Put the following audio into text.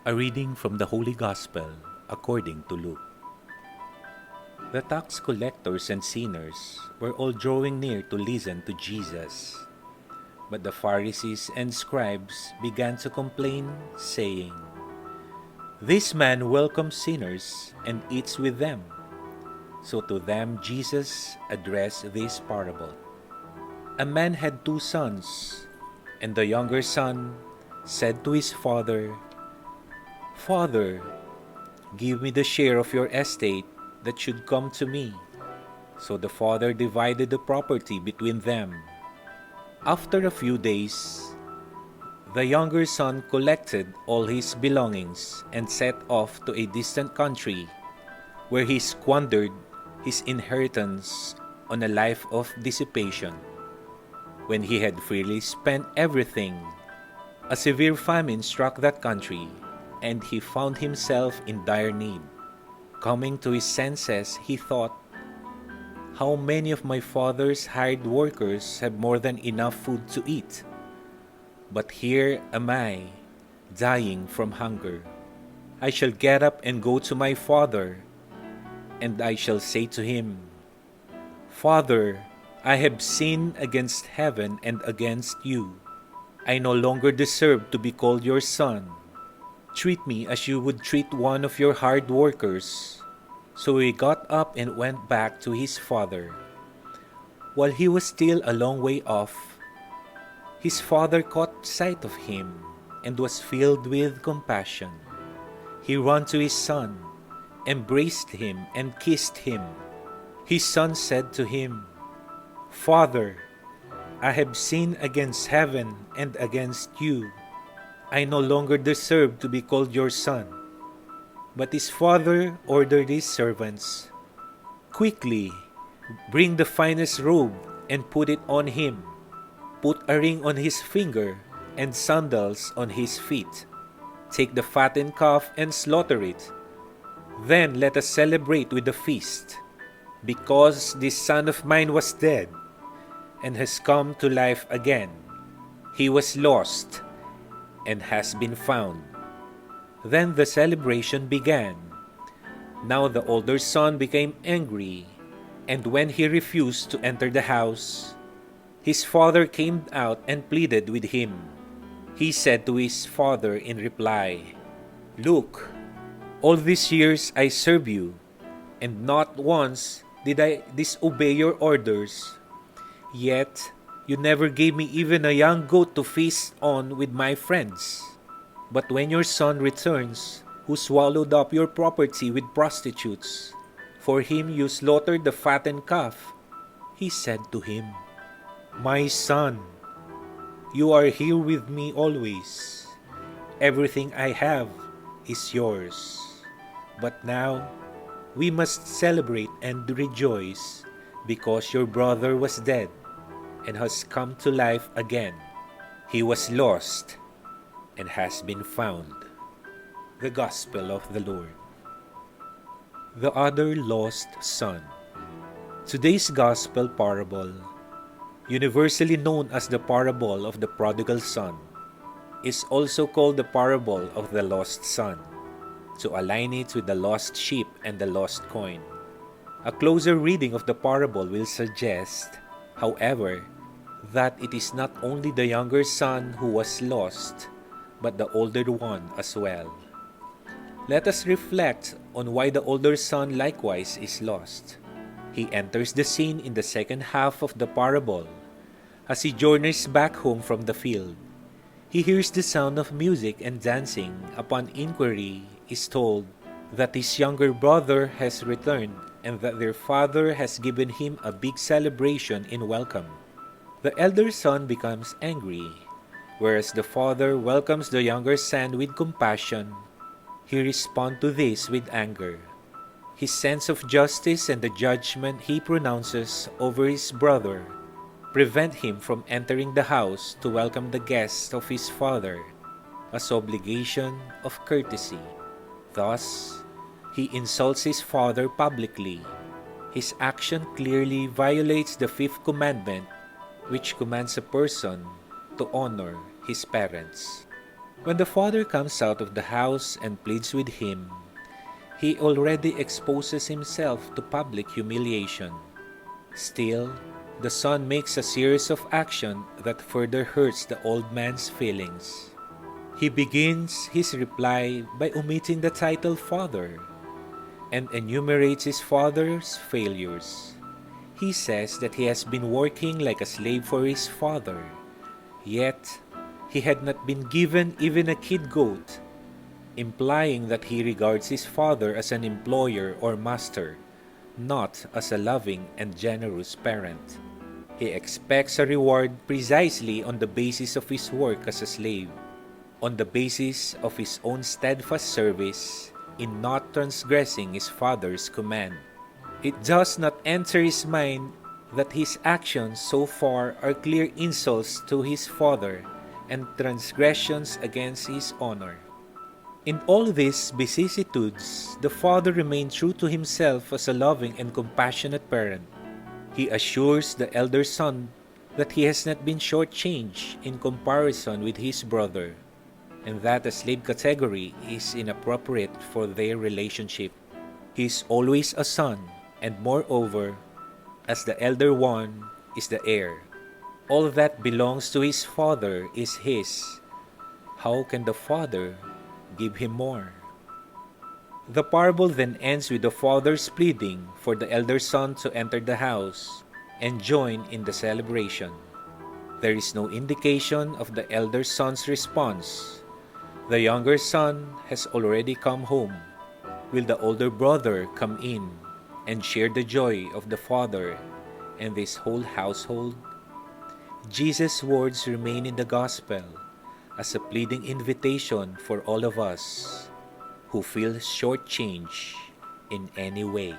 A reading from the Holy Gospel according to Luke. The tax collectors and sinners were all drawing near to listen to Jesus. But the Pharisees and scribes began to complain, saying, "This man welcomes sinners and eats with them." So to them Jesus addressed this parable. A man had 2 sons, and the younger son said to his father, "Father, give me the share of your estate that should come to me." So the father divided the property between them. After a few days, the younger son collected all his belongings and set off to a distant country, where he squandered his inheritance on a life of dissipation. When he had freely spent everything, a severe famine struck that country, and he found himself in dire need. Coming to his senses, he thought, "How many of my father's hired workers have more than enough food to eat? But here am I, dying from hunger. I shall get up and go to my father, and I shall say to him, 'Father, I have sinned against heaven and against you. I no longer deserve to be called your son. Treat me as you would treat one of your hired workers.' So he got up and went back to his father. While he was still a long way off, his father caught sight of him and was filled with compassion. He ran to his son, embraced him, and kissed him. His son said to him, 'Father, I have sinned against heaven and against you. I no longer deserve to be called your son.' But his father ordered his servants, 'Quickly, bring the finest robe and put it on him. Put a ring on his finger and sandals on his feet. Take the fattened calf and slaughter it. Then let us celebrate with a feast, because this son of mine was dead and has come to life again. He was lost and has been found.' Then the celebration began. Now the older son became angry, and when he refused to enter the house, his father came out and pleaded with him. He said to his father in reply, 'Look, all these years I serve you, and not once did I disobey your orders. Yet you never gave me even a young goat to feast on with my friends. But when your son returns, who swallowed up your property with prostitutes, for him you slaughtered the fattened calf.' He said to him, 'My son, you are here with me always. Everything I have is yours. But now we must celebrate and rejoice, because your brother was dead and has come to life again. He was lost and has been found.'" The Gospel of the Lord. The other lost son. Today's Gospel parable, universally known as the parable of the prodigal son, is also called the parable of the lost son, to align it with the lost sheep and the lost coin. A closer reading of the parable will suggest, however, that it is not only the younger son who was lost, but the older one as well. Let us reflect on why the older son likewise is lost. He enters the scene in the second half of the parable. As he journeys back home from the field, he hears the sound of music and dancing. Upon inquiry, is told that his younger brother has returned and that their father has given him a big celebration in welcome. The elder son becomes angry, whereas the father welcomes the younger son with compassion. He responds to this with anger. His sense of justice and the judgment he pronounces over his brother prevent him from entering the house to welcome the guests of his father, as obligation of courtesy. Thus, he insults his father publicly. His action clearly violates the 5th commandment, which commands a person to honor his parents. When the father comes out of the house and pleads with him, he already exposes himself to public humiliation. Still, the son makes a series of actions that further hurts the old man's feelings. He begins his reply by omitting the title father and enumerates his father's failures. He says that he has been working like a slave for his father, yet he had not been given even a kid goat, implying that he regards his father as an employer or master, not as a loving and generous parent. He expects a reward precisely on the basis of his work as a slave, on the basis of his own steadfast service in not transgressing his father's command. It does not enter his mind that his actions so far are clear insults to his father and transgressions against his honor. In all these vicissitudes, the father remained true to himself as a loving and compassionate parent. He assures the elder son that he has not been shortchanged in comparison with his brother, and that a slave category is inappropriate for their relationship. He is always a son, and moreover, as the elder one is the heir. All that belongs to his father is his. How can the father give him more? The parable then ends with the father's pleading for the elder son to enter the house and join in the celebration. There is no indication of the elder son's response. The younger son has already come home. Will the older brother come in and share the joy of the father and this whole household? Jesus' words remain in the gospel as a pleading invitation for all of us who feel shortchanged in any way.